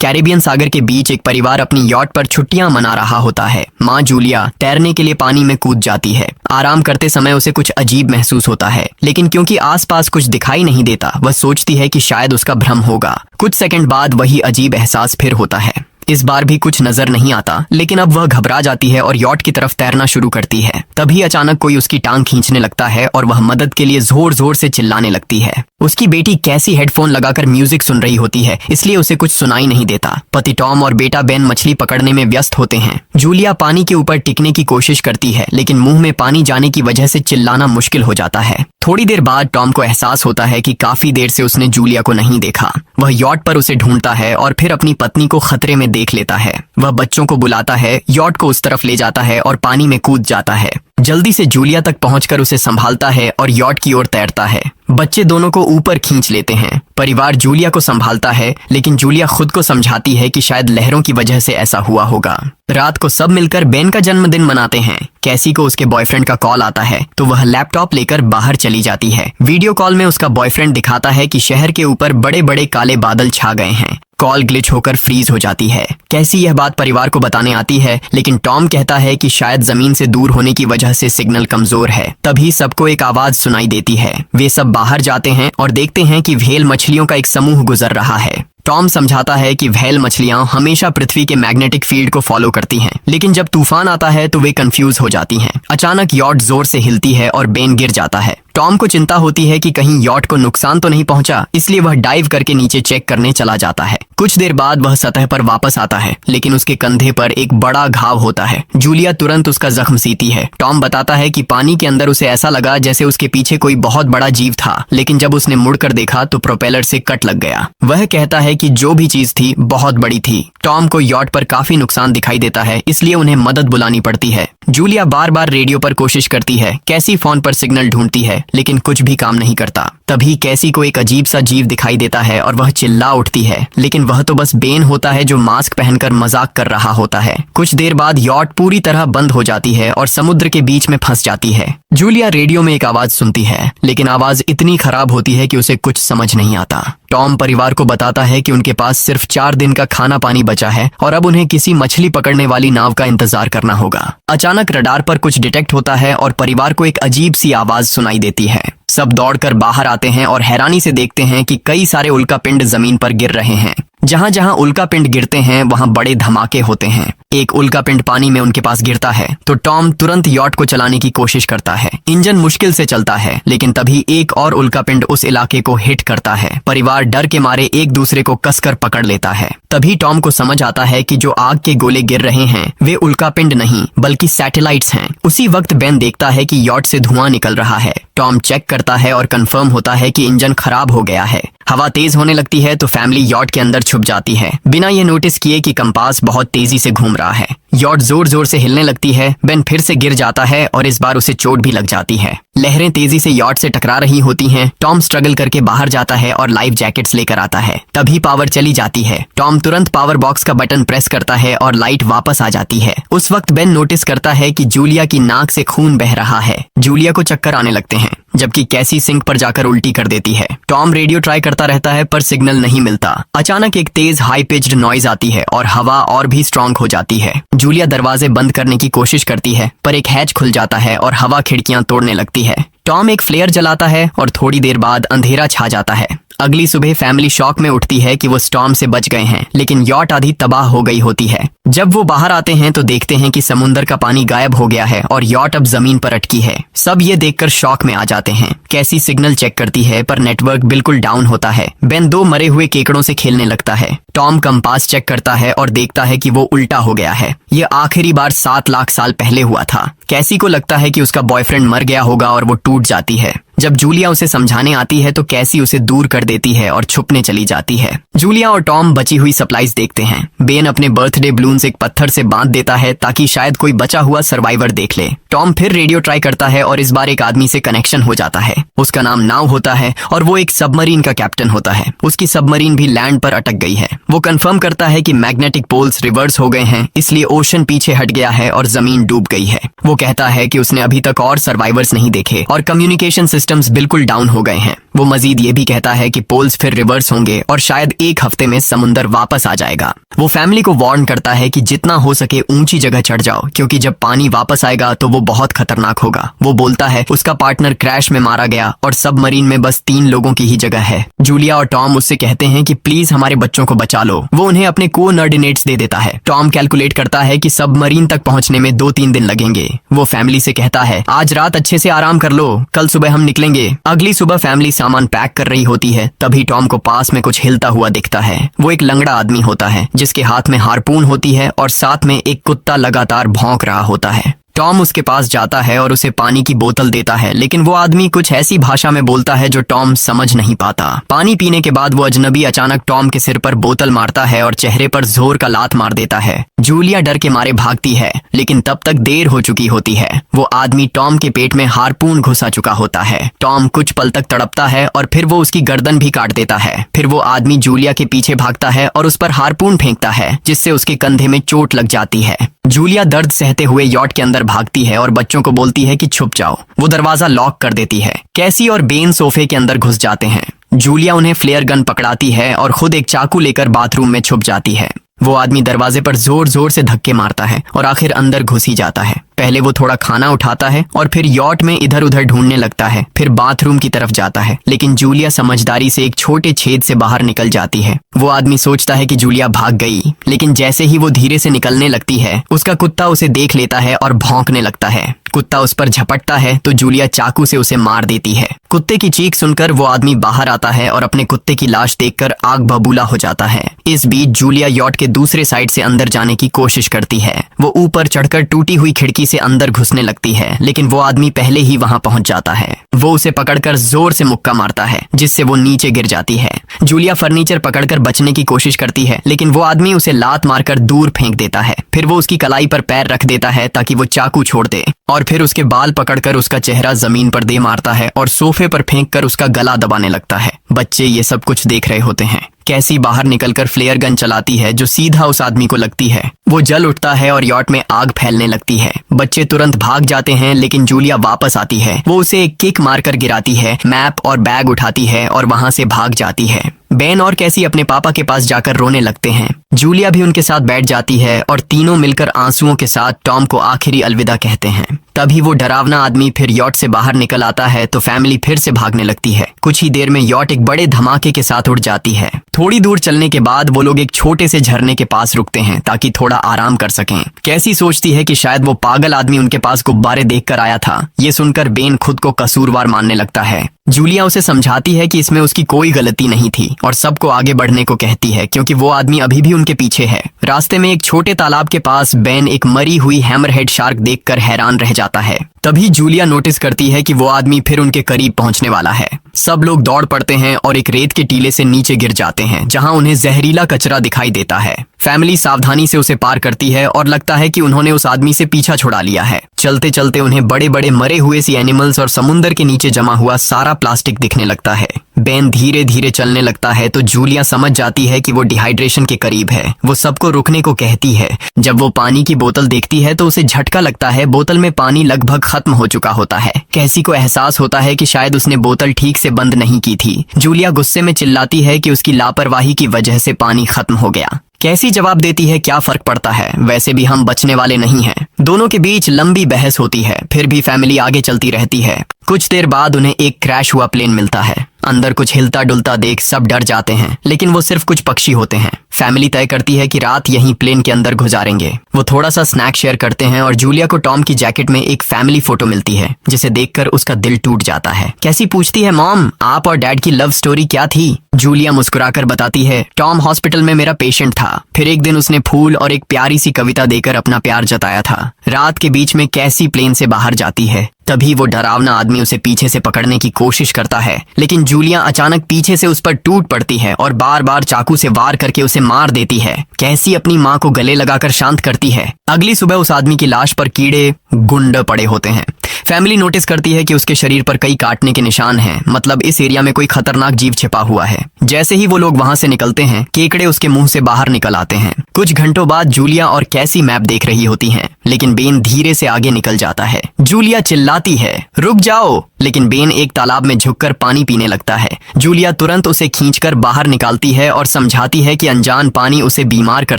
Caribbean सागर के बीच एक परिवार अपनी यॉट पर छुट्टियां मना रहा होता है। माँ जूलिया तैरने के लिए पानी में कूद जाती है। आराम करते समय उसे कुछ अजीब महसूस होता है, लेकिन क्योंकि आसपास कुछ दिखाई नहीं देता, वह सोचती है कि शायद उसका भ्रम होगा। कुछ सेकंड बाद वही अजीब एहसास फिर होता है। इस बार भी कुछ नजर नहीं आता, लेकिन अब वह घबरा जाती है और यॉट की तरफ तैरना शुरू करती है। तभी अचानक कोई उसकी टांग खींचने लगता है और वह मदद के लिए जोर जोर से चिल्लाने लगती है। उसकी बेटी कैसी हेडफोन लगाकर म्यूजिक सुन रही होती है, इसलिए उसे कुछ सुनाई नहीं देता। पति टॉम और बेटा बेन मछली पकड़ने में व्यस्त होते हैं। जूलिया पानी के ऊपर टिकने की कोशिश करती है, लेकिन मुंह में पानी जाने की वजह से चिल्लाना मुश्किल हो जाता है। थोड़ी देर बाद टॉम को एहसास होता है कि काफी देर से उसने जूलिया को नहीं देखा। वह यॉट पर उसे ढूंढता है और फिर अपनी पत्नी को खतरे में देख लेता है। वह बच्चों को बुलाता है, यॉट को उस तरफ ले जाता है और पानी में कूद जाता है। जल्दी से जूलिया तक पहुंचकर उसे संभालता है और यॉट की ओर तैरता है। बच्चे दोनों को ऊपर खींच लेते हैं। परिवार जूलिया को संभालता है, लेकिन जूलिया खुद को समझाती है कि शायद लहरों की वजह से ऐसा हुआ होगा। रात को सब मिलकर बेन का जन्मदिन मनाते हैं। कैसी को उसके बॉयफ्रेंड का कॉल आता है, तो वह लैपटॉप लेकर बाहर चली जाती है। वीडियो कॉल में उसका बॉयफ्रेंड दिखाता है कि शहर के ऊपर बड़े बड़े काले बादल छा गए हैं। कॉल ग्लिच होकर फ्रीज हो जाती है। कैसी यह बात परिवार को बताने आती है, लेकिन टॉम कहता है कि शायद जमीन से दूर होने की वजह से सिग्नल कमजोर है। तभी सबको एक आवाज सुनाई देती है। वे सब बाहर जाते हैं और देखते हैं कि व्हेल मछलियों का एक समूह गुजर रहा है। टॉम समझाता है कि व्हेल मछलियां हमेशा पृथ्वी के मैग्नेटिक फील्ड को फॉलो करती हैं, लेकिन जब तूफान आता है तो वे कंफ्यूज हो जाती हैं। अचानक यॉट जोर से हिलती है और बेन गिर जाता है। टॉम को चिंता होती है कि कहीं यॉट को नुकसान तो नहीं पहुंचा, इसलिए वह डाइव करके नीचे चेक करने चला जाता है। कुछ देर बाद वह सतह पर वापस आता है, लेकिन उसके कंधे पर एक बड़ा घाव होता है। जूलिया तुरंत उसका जख्म सीती है। टॉम बताता है कि पानी के अंदर उसे ऐसा लगा जैसे उसके पीछे कोई बहुत बड़ा जीव था, लेकिन जब उसने मुड़कर देखा तो प्रोपेलर से कट लग गया। वह कहता है कि जो भी चीज थी बहुत बड़ी थी। टॉम को यॉट पर काफी नुकसान दिखाई देता है, इसलिए उन्हें मदद बुलानी पड़ती है। जूलिया बार बार रेडियो पर कोशिश करती है। कैसी फोन पर सिग्नल ढूंढती है, लेकिन कुछ भी काम नहीं करता। तभी कैसी को एक अजीब सा जीव दिखाई देता है और वह चिल्ला उठती है, लेकिन वह तो बस बेन होता है जो मास्क पहनकर मजाक कर रहा होता है। कुछ देर बाद यॉट पूरी तरह बंद हो जाती है और समुद्र के बीच में फंस जाती है। जूलिया रेडियो में एक आवाज सुनती है, लेकिन आवाज इतनी खराब होती है कि उसे कुछ समझ नहीं आता। टॉम परिवार को बताता है कि उनके पास सिर्फ 4 दिन का खाना पानी बचा है और अब उन्हें किसी मछली पकड़ने वाली नाव का इंतजार करना होगा। अचानक रडार पर कुछ डिटेक्ट होता है और परिवार को एक अजीब सी आवाज सुनाई देती है। सब दौड़कर बाहर आते हैं और हैरानी से देखते हैं कि कई सारे उल्कापिंड जमीन पर गिर रहे हैं। जहां जहां उल्कापिंड गिरते हैं वहां बड़े धमाके होते हैं। एक उल्कापिंड पानी में उनके पास गिरता है तो टॉम तुरंत यॉट को चलाने की कोशिश करता है। इंजन मुश्किल से चलता है, लेकिन तभी एक और उल्कापिंड उस इलाके को हिट करता है। परिवार डर के मारे एक दूसरे को कसकर पकड़ लेता है। तभी टॉम को समझ आता है कि जो आग के गोले गिर रहे हैं वे उल्कापिंड नहीं बल्कि सैटेलाइट्स हैं। उसी वक्त बेन देखता है कि यॉट से धुआं निकल रहा है। टॉम चेक करता है और कंफर्म होता है कि इंजन खराब हो गया है। हवा तेज होने लगती है तो फैमिली यॉट के अंदर छुप जाती है, बिना ये नोटिस किए कि कंपास बहुत तेजी से घूम रहा है। यॉट जोर जोर से हिलने लगती है। बेन फिर से गिर जाता है और इस बार उसे चोट भी लग जाती है। लहरें तेजी से यॉट से टकरा रही होती हैं। टॉम स्ट्रगल करके बाहर जाता है और लाइफ जैकेट्स लेकर आता है। तभी पावर चली जाती है। टॉम तुरंत पावर बॉक्स का बटन प्रेस करता है और लाइट वापस आ जाती है। उस वक्त बेन नोटिस करता है कि जूलिया की नाक से खून बह रहा है। जूलिया को चक्कर आने लगते हैं, जबकि कैसी सिंक पर जाकर उल्टी कर देती है। टॉम रेडियो ट्राई करता रहता है पर सिग्नल नहीं मिलता। अचानक एक तेज हाई पिच्ड नॉइज आती है और हवा और भी स्ट्रांग हो जाती है। जूलिया दरवाजे बंद करने की कोशिश करती है, पर एक हैच खुल जाता है और हवा खिड़कियां तोड़ने लगती है। टॉम एक फ्लेयर जलाता है और थोड़ी देर बाद अंधेरा छा जाता है। अगली सुबह फैमिली शॉक में उठती है कि वो स्टॉर्म से बच गए हैं, लेकिन यॉट आधी तबाह हो गई होती है। जब वो बाहर आते हैं तो देखते हैं कि समुद्र का पानी गायब हो गया है और यॉट अब जमीन पर अटकी है। सब ये देखकर शॉक में आ जाते हैं। कैसी सिग्नल चेक करती है पर नेटवर्क बिल्कुल डाउन होता है। बेन 2 मरे हुए केकड़ों से खेलने लगता है। टॉम कंपास चेक करता है और देखता है कि वो उल्टा हो गया है। ये आखिरी बार 7 लाख साल पहले हुआ था। कैसी को लगता है कि उसका बॉयफ्रेंड मर गया होगा और वो टूट जाती है। जब जूलिया उसे समझाने आती है तो कैसी उसे दूर कर देती है और छुपने चली जाती है। जूलिया और टॉम बची हुई सप्लाईज देखते हैं। बेन अपने बर्थडे बलून्स एक पत्थर से बांध देता है ताकि शायद कोई बचा हुआ सर्वाइवर देख ले। टॉम फिर रेडियो ट्राई करता है और इस बार एक आदमी से कनेक्शन हो जाता है। उसका नाम नाव होता है और वो एक सबमरीन का कैप्टन होता है। उसकी सबमरीन भी लैंड पर अटक गई है। वो कंफर्म करता है कि मैग्नेटिक पोल्स रिवर्स हो गए हैं, इसलिए ओशन पीछे हट गया है और जमीन डूब गई है। वो कहता है कि उसने अभी तक और सर्वाइवर्स नहीं देखे और कम्युनिकेशन सिस्टम्स बिल्कुल डाउन हो गए हैं। वो मजीद ये भी कहता है कि पोल्स फिर रिवर्स होंगे और शायद एक हफ्ते में समुंदर वापस आ जाएगा। वो फैमिली को वार्न करता है कि जितना हो सके ऊंची जगह चढ़ जाओ, क्योंकि जब पानी वापस आएगा तो वो बहुत खतरनाक होगा। वो बोलता है उसका पार्टनर क्रैश में मारा गया और सबमरीन में बस 3 लोगों की ही जगह है। जूलिया और टॉम उससे कहते हैं कि प्लीज हमारे बच्चों को बचा लो। वो उन्हें अपने कोऑर्डिनेट्स दे देता है। टॉम कैलकुलेट करता है कि सबमरीन तक पहुंचने में 2-3 दिन लगेंगे। वो फैमिली से कहता है आज रात अच्छे से आराम कर लो, कल सुबह हम निकलेंगे। अगली सुबह फैमिली सामान पैक कर रही होती है, तभी टॉम को पास में कुछ हिलता हुआ दिखता है। वो एक लंगड़ा आदमी होता है जिसके हाथ में हार्पून होती है और साथ में एक कुत्ता लगातार भौंक रहा होता है। टॉम उसके पास जाता है और उसे पानी की बोतल देता है, लेकिन वो आदमी कुछ ऐसी भाषा में बोलता है जो टॉम समझ नहीं पाता। पानी पीने के बाद वो अजनबी अचानक टॉम के सिर पर बोतल मारता है और चेहरे पर जोर का लात मार देता है। जूलिया डर के मारे भागती है, लेकिन तब तक देर हो चुकी होती है। वो आदमी टॉम के पेट में हार्पून घुसा चुका होता है। टॉम कुछ पल तक तड़पता है और फिर वो उसकी गर्दन भी काट देता है। फिर वो आदमी जूलिया के पीछे भागता है और उस पर हार्पून फेंकता है, जिससे उसके कंधे में चोट लग जाती है। जूलिया दर्द सहते हुए यॉट के अंदर भागती है और बच्चों को बोलती है कि छुप जाओ। वो दरवाजा लॉक कर देती है। कैसी और बेन सोफे के अंदर घुस जाते हैं। जूलिया उन्हें फ्लेयर गन पकड़ाती है और खुद एक चाकू लेकर बाथरूम में छुप जाती है। वो आदमी दरवाजे पर जोर जोर से धक्के मारता है और आखिर अंदर घुस ही जाता है। पहले वो थोड़ा खाना उठाता है और फिर यॉट में इधर उधर ढूंढने लगता है, फिर बाथरूम की तरफ जाता है, लेकिन जूलिया समझदारी से एक छोटे छेद से बाहर निकल जाती है। वो आदमी सोचता है कि जूलिया भाग गई, लेकिन जैसे ही वो धीरे से निकलने लगती है, उसका कुत्ता उसे देख लेता है और भौंकने लगता है। कुत्ता उस पर झपटता है तो जूलिया चाकू से उसे मार देती है। कुत्ते की चीख सुनकर वो आदमी बाहर आता है और अपने कुत्ते की लाश देखकर आग बबूला हो जाता है। इस बीच जूलिया यॉट के दूसरे साइड से अंदर जाने की कोशिश करती है। वो ऊपर चढ़कर टूटी हुई खिड़की से अंदर घुसने लगती है, लेकिन वो आदमी पहले ही वहां पहुंच जाता है। वो उसे पकड़कर जोर से मुक्का मारता है, जिससे वो नीचे गिर जाती है। जूलिया फर्नीचर पकड़कर बचने की कोशिश करती है, लेकिन वो आदमी उसे लात मारकर दूर फेंक देता है। फिर वो उसकी कलाई पर पैर रख देता है ताकि वो चाकू छोड़ दे, और फिर उसके बाल पकड़कर उसका चेहरा जमीन पर दे मारता है और सोफे पर फेंककर उसका गला दबाने लगता है। बच्चे ये सब कुछ देख रहे होते हैं। कैसी बाहर निकलकर फ्लेयर गन चलाती है जो सीधा उस आदमी को लगती है। वो जल उठता है और यॉट में आग फैलने लगती है। बच्चे तुरंत भाग जाते हैं, लेकिन जूलिया वापस आती है। वो उसे एक किक मारकर गिराती है, मैप और बैग उठाती है और वहां से भाग जाती है। बेन और कैसी अपने पापा के पास जाकर रोने लगते हैं। जूलिया भी उनके साथ बैठ जाती है और तीनों मिलकर आंसुओं के साथ टॉम को आखिरी अलविदा कहते हैं। तभी वो डरावना आदमी फिर यॉट से बाहर निकल आता है तो फैमिली फिर से भागने लगती है। कुछ ही देर में यॉट एक बड़े धमाके के साथ उड़ जाती है। थोड़ी दूर चलने के बाद वो लोग एक छोटे से झरने के पास रुकते हैं ताकि थोड़ा आराम कर सकें। कैसी सोचती है कि शायद वो पागल आदमी उनके पास गुब्बारे देखकर आया था। ये सुनकर बेन खुद को कसूरवार मानने लगता है। जूलिया उसे समझाती है कि इसमें उसकी कोई गलती नहीं थी और सबको आगे बढ़ने को कहती है, क्योंकि वो आदमी अभी भी उनके पीछे है। रास्ते में एक छोटे तालाब के पास बेन एक मरी हुई हैमरहेड शार्क देखकर हैरान रह जाता है। तभी जूलिया नोटिस करती है कि वो आदमी फिर उनके करीब पहुंचने वाला है। सब लोग दौड़ पड़ते हैं और एक रेत के टीले से नीचे गिर जाते हैं, जहां उन्हें जहरीला कचरा दिखाई देता है। फैमिली सावधानी से उसे पार करती है और लगता है कि उन्होंने उस आदमी से पीछा छुड़ा लिया है। चलते चलते उन्हें बड़े बड़े मरे हुए सी एनिमल्स और समुंदर के नीचे जमा हुआ सारा प्लास्टिक दिखने लगता है। बेन धीरे धीरे चलने लगता है तो जूलिया समझ जाती है कि वो डिहाइड्रेशन के करीब है। वो सबको रुकने को कहती है। जब वो पानी की बोतल देखती है तो उसे झटका लगता है। बोतल में पानी लगभग खत्म हो चुका होता है। कैसी को एहसास होता है कि शायद उसने बोतल ठीक से बंद नहीं की थी। जूलिया गुस्से में चिल्लाती है कि उसकी लापरवाही की वजह से पानी खत्म हो गया। कैसी जवाब देती है, क्या फर्क पड़ता है, वैसे भी हम बचने वाले नहीं हैं। दोनों के बीच लंबी बहस होती है, फिर भी फैमिली आगे चलती रहती है। कुछ देर बाद उन्हें एक क्रैश हुआ प्लेन मिलता है। अंदर कुछ हिलता डुलता देख सब डर जाते हैं, लेकिन वो सिर्फ कुछ पक्षी होते हैं। फैमिली तय करती है कि रात यहीं प्लेन के अंदर गुजारेंगे। वो थोड़ा सा स्नैक शेयर करते हैं और जूलिया को टॉम की जैकेट में एक फैमिली फोटो मिलती है, जिसे देखकर उसका दिल टूट जाता है। कैसी पूछती है, मॉम आप और डैड की लव स्टोरी क्या थी? जूलिया मुस्कुराकर बताती है, टॉम हॉस्पिटल में मेरा पेशेंट था। फिर एक दिन उसने फूल और एक प्यारी सी कविता देकर अपना प्यार जताया था। रात के बीच में कैसी प्लेन से बाहर जाती है। तभी वो डरावना आदमी उसे पीछे से पकड़ने की कोशिश करता है, लेकिन जूलिया अचानक पीछे से उस पर टूट पड़ती है और बार बार चाकू से वार करके उसे मार देती है। कैसी अपनी माँ को गले लगाकर शांत करती है। अगली सुबह उस आदमी की लाश पर कीड़े गुंड पड़े होते हैं। फैमिली नोटिस करती है कि उसके शरीर पर कई काटने के निशान हैं, मतलब इस एरिया में कोई खतरनाक जीव छिपा हुआ है। जैसे ही वो लोग वहां से निकलते हैं, केकड़े उसके मुंह से बाहर निकल आते हैं। कुछ घंटों बाद जूलिया और कैसी मैप देख रही होती हैं। लेकिन बेन धीरे से आगे निकल जाता है। जूलिया चिल्लाती है, रुक जाओ, लेकिन बेन एक तालाब में झुककर पानी पीने लगता है। जूलिया तुरंत उसे खींचकर बाहर निकालती है और समझाती है कि अनजान पानी उसे बीमार कर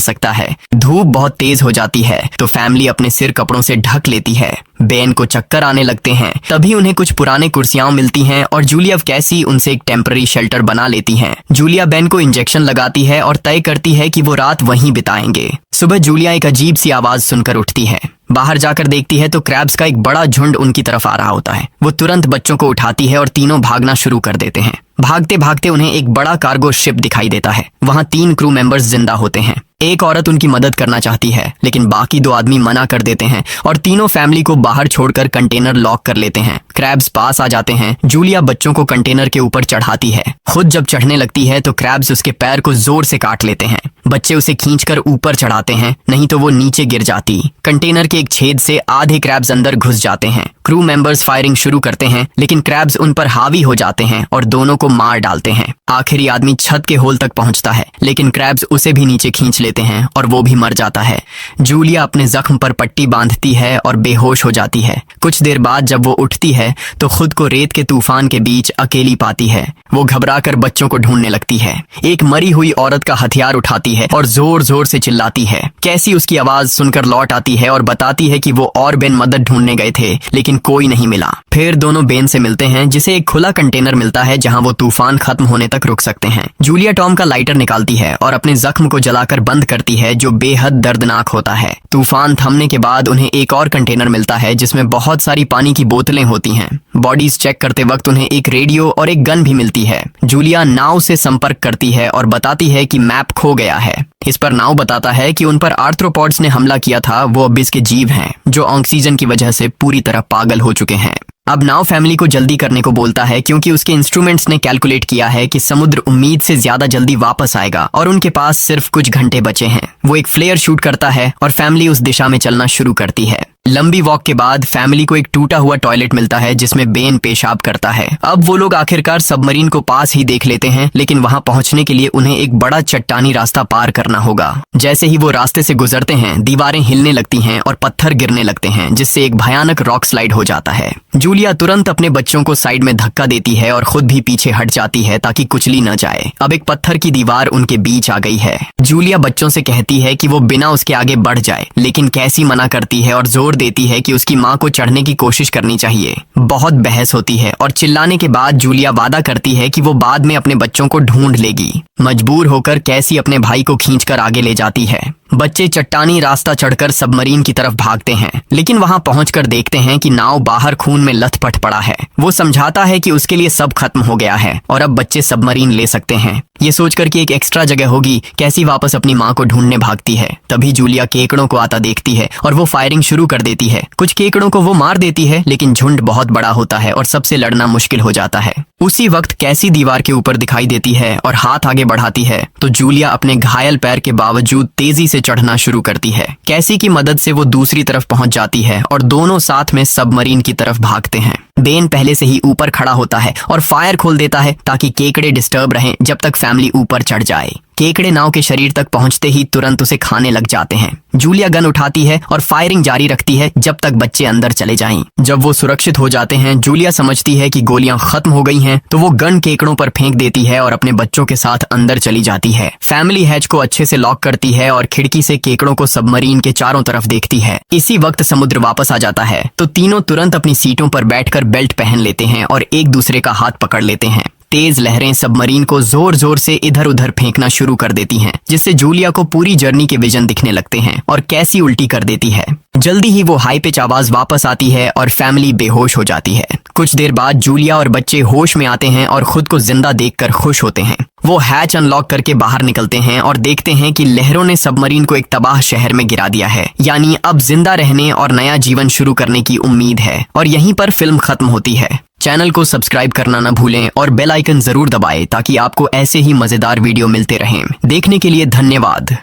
सकता है। धूप बहुत तेज हो जाती है तो फैमिली अपने सिर कपड़ों से ढक लेती है। बेन को चक्कर आने लगते हैं। तभी उन्हें कुछ पुराने कुर्सियां मिलती हैं और जूलिया कैसी उनसे एक टेम्पररी शेल्टर बना लेती हैं। जूलिया बेन को इंजेक्शन लगाती है और तय करती है कि वो रात वहीं बिताएंगे। सुबह जूलिया एक अजीब सी आवाज सुनकर उठती है। बाहर जाकर देखती है तो क्रैब्स का एक बड़ा झुंड उनकी तरफ आ रहा होता है। वो तुरंत बच्चों को उठाती है और तीनों भागना शुरू कर देते हैं। भागते भागते उन्हें एक बड़ा कार्गो शिप दिखाई देता है। वहाँ 3 क्रू मेंबर्स जिंदा होते हैं। एक औरत उनकी मदद करना चाहती है लेकिन बाकी 2 आदमी मना कर देते हैं और तीनों फैमिली को बाहर छोड़कर कंटेनर लॉक कर लेते हैं। क्रैब्स पास आ जाते हैं। जूलिया बच्चों को कंटेनर के ऊपर चढ़ाती है। खुद जब चढ़ने लगती है तो क्रैब्स उसके पैर को जोर से काट लेते हैं। बच्चे उसे खींचकर ऊपर चढ़ाते हैं, नहीं तो वो नीचे गिर जाती। कंटेनर के एक छेद से आधे क्रैब्स अंदर घुस जाते हैं। क्रू मेंबर्स फायरिंग शुरू करते हैं लेकिन क्रैब्स उन पर हावी हो जाते हैं और दोनों को मार डालते हैं। आखिरी आदमी छत के होल तक पहुंचता है लेकिन क्रैब्स उसे भी नीचे खींच लेते हैं और वो भी मर जाता है। जूलिया अपने जख्म पर पट्टी बांधती है और बेहोश हो जाती है। कुछ देर बाद जब वो उठती है तो खुद को रेत के तूफान के बीच अकेली पाती है। वो घबराकर बच्चों को ढूंढने लगती है। एक मरी हुई औरत का हथियार उठाती है और जोर जोर से चिल्लाती है। कैसी उसकी आवाज सुनकर लौट आती है और बताती है कि वो और बेन मदद ढूंढने गए थे लेकिन कोई नहीं मिला। फिर दोनों बेन से मिलते हैं जिसे एक खुला कंटेनर मिलता है जहां वो तूफान खत्म होने तक रुक सकते हैं। जूलिया टॉम का लाइटर निकालती है और अपने जख्म को जलाकर बंद करती है जो बेहद दर्दनाक होता है। तूफान थमने के बाद उन्हें एक और कंटेनर मिलता है जिसमें बहुत सारी पानी की बोतलें होती हैं। बॉडीज चेक करते वक्त उन्हें एक रेडियो और एक गन भी मिलती है। जूलिया नाव से संपर्क करती है और बताती है कि मैप खो गया है। इस पर नाव बताता है कि उन पर आर्थ्रोपॉड्स ने हमला किया था। वो अबिस के जीव हैं जो ऑक्सीजन की वजह से पूरी तरह पागल हो चुके हैं। अब नाव फैमिली को जल्दी करने को बोलता है क्योंकि उसके इंस्ट्रूमेंट्स ने कैलकुलेट किया है कि समुद्र उम्मीद से ज्यादा जल्दी वापस आएगा और उनके पास सिर्फ कुछ घंटे बचे हैं। वो एक फ्लेयर शूट करता है और फैमिली उस दिशा में चलना शुरू करती है। लंबी वॉक के बाद फैमिली को एक टूटा हुआ टॉयलेट मिलता है जिसमें बेन पेशाब करता है। अब वो लोग आखिरकार सबमरीन को पास ही देख लेते हैं लेकिन वहां पहुंचने के लिए उन्हें एक बड़ा चट्टानी रास्ता पार करना होगा। जैसे ही वो रास्ते से गुजरते हैं दीवारें हिलने लगती हैं और पत्थर गिरने लगते हैं जिससे एक भयानक रॉक स्लाइड हो जाता है। जूलिया तुरंत अपने बच्चों को साइड में धक्का देती है और खुद भी पीछे हट जाती है ताकि कुचली न जाए। अब एक पत्थर की दीवार उनके बीच आ गई है। जूलिया बच्चों से कहती है कि वो बिना उसके आगे बढ़ जाए लेकिन कैसी मना करती है और जोर देती है कि उसकी माँ को चढ़ने की कोशिश करनी चाहिए। बहुत बहस होती है और चिल्लाने के बाद जूलिया वादा करती है कि वो बाद में अपने बच्चों को ढूंढ लेगी। मजबूर होकर कैसी अपने भाई को खींचकर आगे ले जाती है। बच्चे चट्टानी रास्ता चढ़कर सबमरीन की तरफ भागते हैं लेकिन वहां पहुंचकर देखते हैं कि नाव बाहर खून में लथपथ पड़ा है। वो समझाता है कि उसके लिए सब खत्म हो गया है और अब बच्चे सबमरीन ले सकते हैं। ये सोचकर कि एक एक्स्ट्रा जगह होगी कैसी वापस अपनी माँ को ढूंढने भागती है। तभी जूलिया केकड़ों को आता देखती है और वो फायरिंग शुरू कर देती है। कुछ केकड़ों को वो मार देती है लेकिन झुंड बहुत बड़ा होता है और सबसे लड़ना मुश्किल हो जाता है। उसी वक्त कैसी दीवार के ऊपर दिखाई देती है और हाथ आगे बढ़ाती है तो जूलिया अपने घायल पैर के बावजूद तेजी से चढ़ना शुरू करती है। कैसी की मदद से वो दूसरी तरफ पहुंच जाती है और दोनों साथ में सबमरीन की तरफ भागते हैं। बेन पहले से ही ऊपर खड़ा होता है और फायर खोल देता है ताकि केकड़े डिस्टर्ब रहें जब तक फैमिली ऊपर चढ़ जाए। केकड़े नाव के शरीर तक पहुंचते ही तुरंत उसे खाने लग जाते हैं। जूलिया गन उठाती है और फायरिंग जारी रखती है जब तक बच्चे अंदर चले जाएं। जब वो सुरक्षित हो जाते हैं जूलिया समझती है कि गोलियां खत्म हो गई हैं तो वो गन केकड़ों पर फेंक देती है और अपने बच्चों के साथ अंदर चली जाती है। फैमिली हैच को अच्छे से लॉक करती है और खिड़की से केकड़ों को सबमरीन के चारों तरफ देखती है। इसी वक्त समुद्र वापस आ जाता है तो तीनों तुरंत अपनी सीटों पर बैठकर बेल्ट पहन लेते हैं और एक दूसरे का हाथ पकड़ लेते हैं। तेज लहरें सबमरीन को जोर जोर से इधर उधर फेंकना शुरू कर देती हैं जिससे जूलिया को पूरी जर्नी के विजन दिखने लगते हैं और कैसी उल्टी कर देती है। जल्दी ही वो हाई पिच आवाज वापस आती है और फैमिली बेहोश हो जाती है। कुछ देर बाद जूलिया और बच्चे होश में आते हैं और खुद को जिंदा देखकर खुश होते हैं। वो हैच अनलॉक करके बाहर निकलते हैं और देखते हैं कि लहरों ने सबमरीन को एक तबाह शहर में गिरा दिया है। यानी अब जिंदा रहने और नया जीवन शुरू करने की उम्मीद है। और यहीं पर फिल्म खत्म होती है। चैनल को सब्सक्राइब करना न भूलें और बेल आइकन जरूर दबाएं ताकि आपको ऐसे ही मजेदार वीडियो मिलते रहें। देखने के लिए धन्यवाद।